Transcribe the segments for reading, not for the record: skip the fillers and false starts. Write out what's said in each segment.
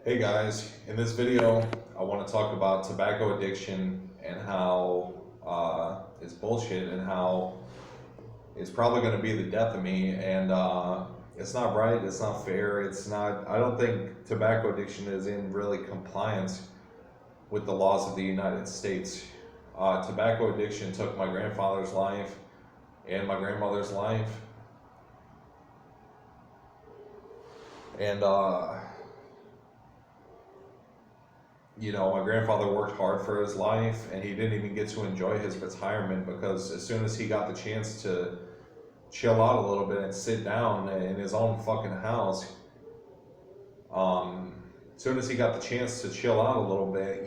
Hey guys, in this video, I want to talk about tobacco addiction and how it's bullshit and how it's probably going to be the death of me. And it's not right, it's not fair, it's not, I don't think tobacco addiction is in really compliance with the laws of the United States. Tobacco addiction took my grandfather's life and my grandmother's life. And my grandfather worked hard for his life and he didn't even get to enjoy his retirement because as soon as he got the chance to chill out a little bit and sit down in his own fucking house, as soon as he got the chance to chill out a little bit,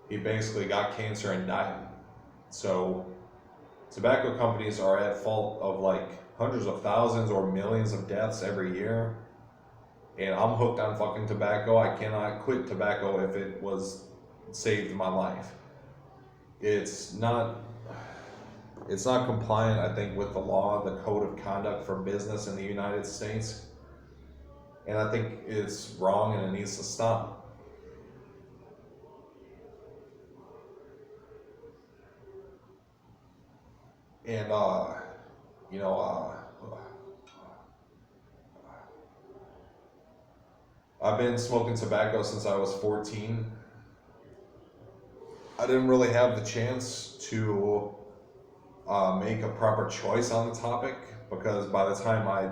he basically got cancer and died. So tobacco companies are at fault of like hundreds of thousands or millions of deaths every year. And I'm hooked on fucking tobacco. I cannot quit tobacco if it was saved my life. It's not compliant, I think, with the law, the code of conduct for business in the United States. And I think it's wrong and it needs to stop. And I've been smoking tobacco since I was 14. I didn't really have the chance to make a proper choice on the topic because by the time I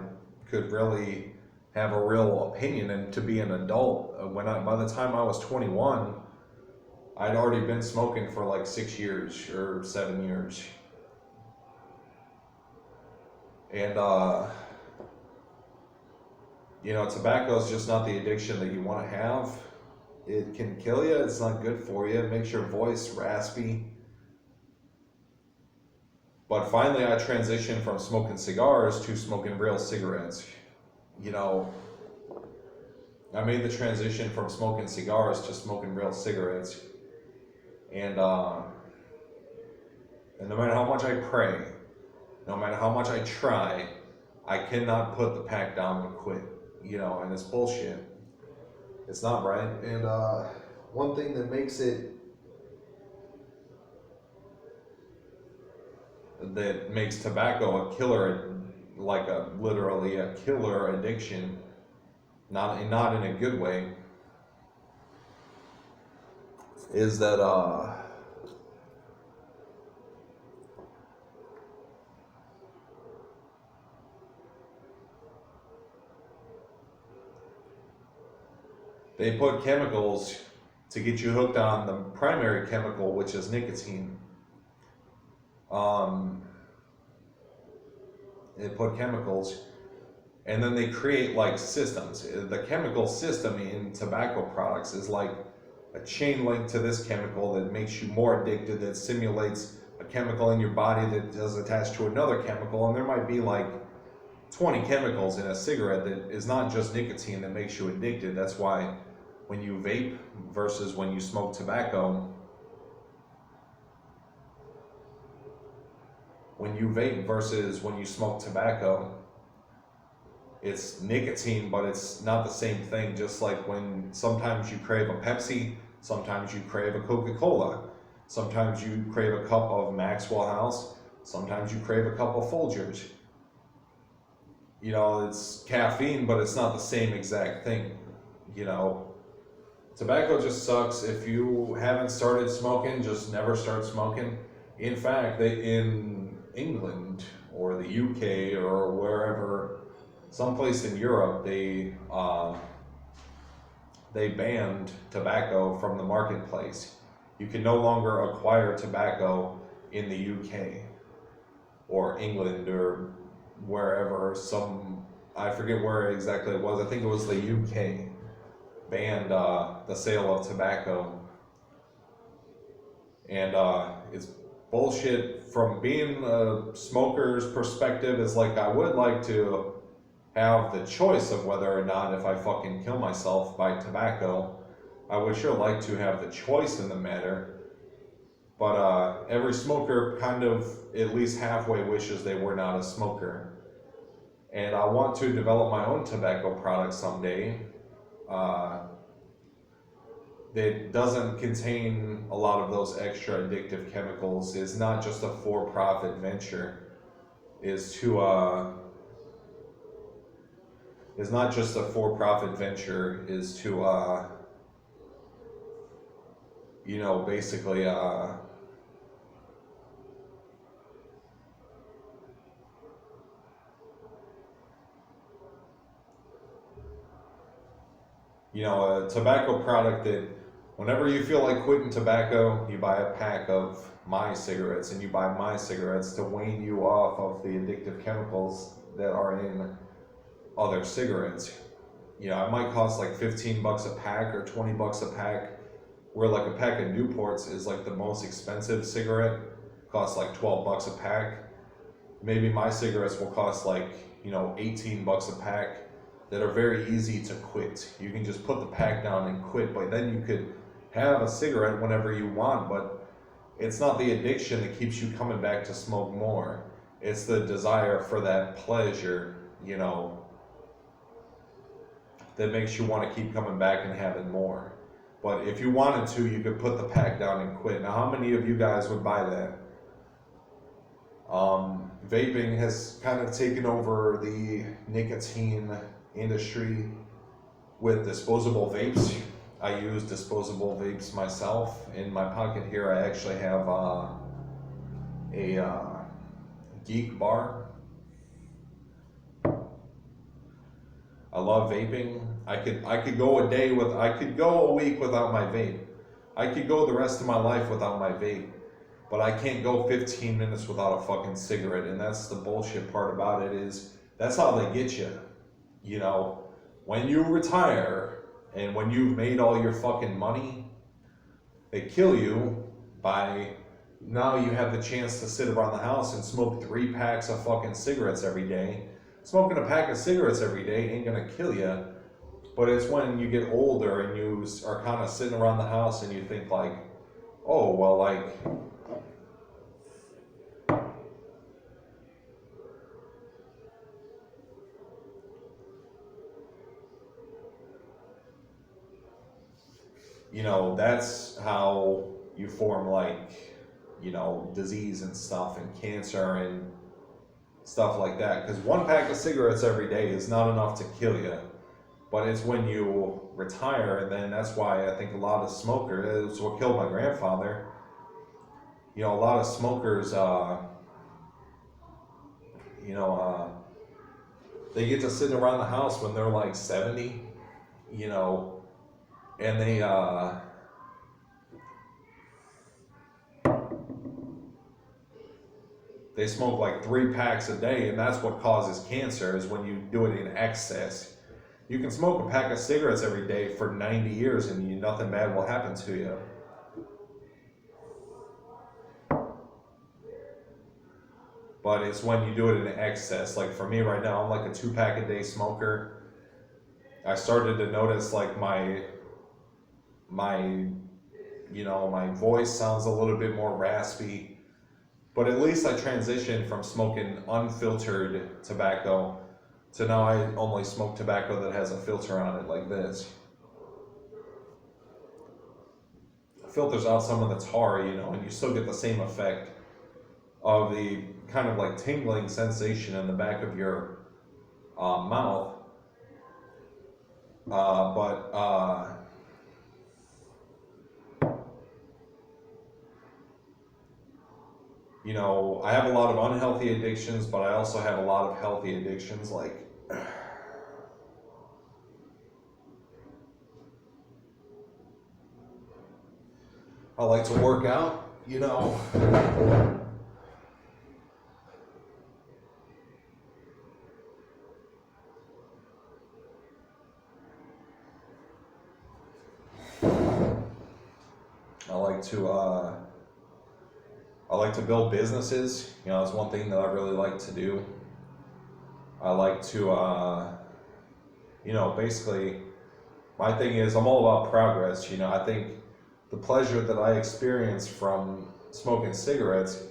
could really have a real opinion and to be an adult, by the time I was 21, I'd already been smoking for like 6 years or 7 years. And tobacco is just not the addiction that you want to have. It can kill you. It's not good for you. It makes your voice raspy. But finally, I transitioned from smoking cigars to smoking real cigarettes. I made the transition from smoking cigars to smoking real cigarettes. And no matter how much I pray, no matter how much I try, I cannot put the pack down and quit. And it's bullshit. It's not right. And one thing that makes tobacco a killer, literally a killer addiction, not in a good way, is that they put chemicals to get you hooked on the primary chemical, which is nicotine. They put chemicals, and then they create like systems. The chemical system in tobacco products is like a chain link to this chemical that makes you more addicted, that simulates a chemical in your body that is attached to another chemical, and there might be like 20 chemicals in a cigarette that is not just nicotine that makes you addicted. That's why when you vape versus when you smoke tobacco, when you vape versus when you smoke tobacco, it's nicotine, but it's not the same thing. Just like when sometimes you crave a Pepsi, sometimes you crave a Coca-Cola, sometimes you crave a cup of Maxwell House, sometimes you crave a cup of Folgers. It's caffeine, but it's not the same exact thing. Tobacco just sucks. If you haven't started smoking, just never start smoking. In fact, in England or the UK or wherever, someplace in Europe, they banned tobacco from the marketplace. You can no longer acquire tobacco in the UK or England or wherever. I forget where exactly it was. I think it was the UK banned the sale of tobacco. And it's bullshit. From being a smoker's perspective, is like I would like to have the choice of whether or not, if I fucking kill myself by tobacco, I would sure like to have the choice in the matter. But every smoker kind of at least halfway wishes they were not a smoker. and I want to develop my own tobacco product someday that doesn't contain a lot of those extra addictive chemicals. Is not just a for-profit venture. Is not just a for-profit venture. Is to basically a tobacco product that whenever you feel like quitting tobacco, you buy a pack of my cigarettes, and you buy my cigarettes to wean you off of the addictive chemicals that are in other cigarettes. It might cost like $15 a pack or $20 a pack, where like a pack of Newports is like the most expensive cigarette, costs like $12 a pack. Maybe my cigarettes will cost like, $18 a pack, that are very easy to quit. You can just put the pack down and quit, but then you could have a cigarette whenever you want, but it's not the addiction that keeps you coming back to smoke more. It's the desire for that pleasure, that makes you want to keep coming back and having more. But if you wanted to, you could put the pack down and quit. Now, how many of you guys would buy that? Vaping has kind of taken over the nicotine industry with disposable vapes. I use disposable vapes myself. In my pocket here, I actually have a Geek Bar. I love vaping. I could go a week without my vape. I could go the rest of my life without my vape. But I can't go 15 minutes without a fucking cigarette, and that's the bullshit part about it. Is that's how they get you. When you retire and when you've made all your fucking money, they kill you by, now you have the chance to sit around the house and smoke 3 packs of fucking cigarettes every day. Smoking a pack of cigarettes every day ain't gonna kill you, but it's when you get older and you are kind of sitting around the house and you think like, oh, well, like, that's how you form like, disease and stuff and cancer and stuff like that. Because 1 pack of cigarettes every day is not enough to kill you, but it's when you retire, and then that's why I think a lot of smokers, it's what killed my grandfather. A lot of smokers, they get to sit around the house when they're like 70, and they smoke like 3 packs a day, and that's what causes cancer, is when you do it in excess. You can smoke a pack of cigarettes every day for 90 years and nothing bad will happen to you. But it's when you do it in excess. Like for me right now, I'm like a 2-pack a day smoker. I started to notice like my voice sounds a little bit more raspy. But at least I transitioned from smoking unfiltered tobacco to now I only smoke tobacco that has a filter on it like this. It filters out some of the tar, and you still get the same effect of the kind of like tingling sensation in the back of your mouth. I have a lot of unhealthy addictions, but I also have a lot of healthy addictions. Like, I like to work out, I like to build businesses. It's one thing that I really like to do. I like to, basically, my thing is I'm all about progress. I think the pleasure that I experience from smoking cigarettes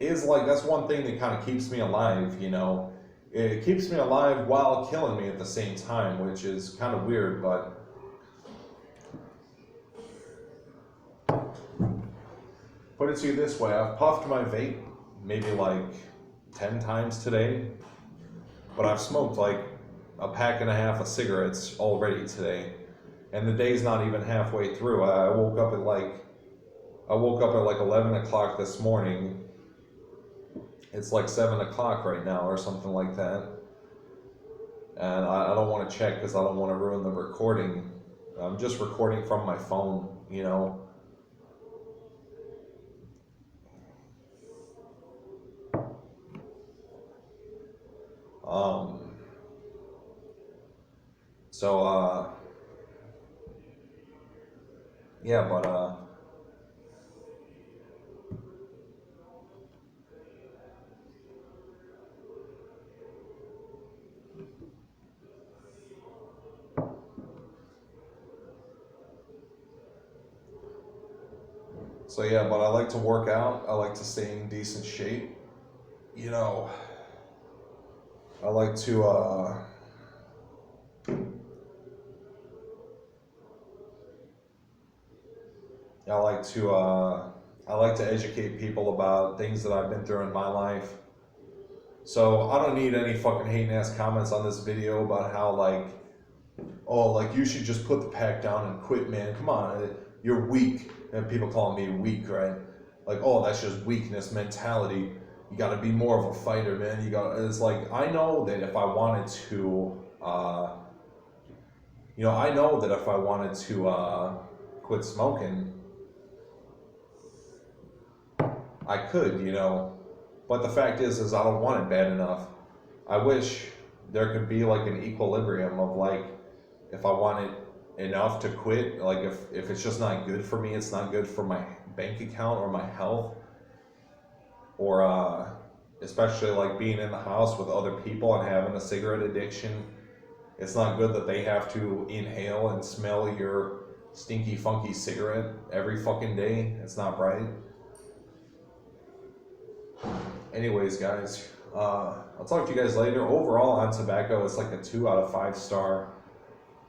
is like, that's one thing that kind of keeps me alive, it keeps me alive while killing me at the same time, which is kind of weird, but put it to you this way, I've puffed my vape maybe like 10 times today, but I've smoked like a pack and a half of cigarettes already today, and the day's not even halfway through. I woke up at like 11 o'clock this morning. It's like 7 o'clock right now or something like that, and I don't want to check because I don't want to ruin the recording. I'm just recording from my phone, you know. Yeah, but I like to work out. I like to stay in decent shape. You know, I like to I like to educate people about things that I've been through in my life. So I don't need any fucking hating ass comments on this video about how like, oh, like you should just put the pack down and quit, man. Come on, you're weak. And people call me weak, right? Like, oh, that's just weakness mentality. You got to be more of a fighter, man. It's like, I know that if I wanted to, I know that if I wanted to quit smoking, I could, you know. But the fact is I don't want it bad enough. I wish there could be like an equilibrium of like, if I want it enough to quit, like if it's just not good for me, it's not good for my bank account or my health, or especially like being in the house with other people and having a cigarette addiction. It's not good that they have to inhale and smell your stinky funky cigarette every fucking day. It's not right. Anyways, guys, I'll talk to you guys later. Overall on tobacco, it's like a 2 out of 5 star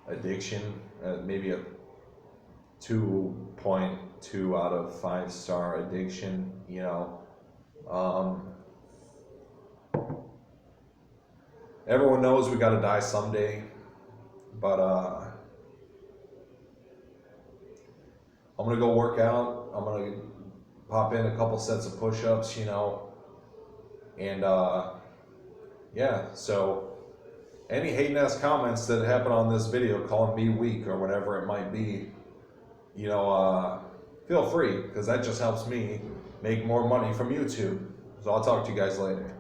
addiction, maybe a 2.2 out of 5 star addiction, you know. Everyone knows we gotta die someday, but I'm gonna go work out. I'm gonna pop in a couple sets of push-ups, you know, and yeah, so any hating ass comments that happen on this video calling me weak or whatever it might be, you know, feel free, because that just helps me make more money from YouTube. So I'll talk to you guys later.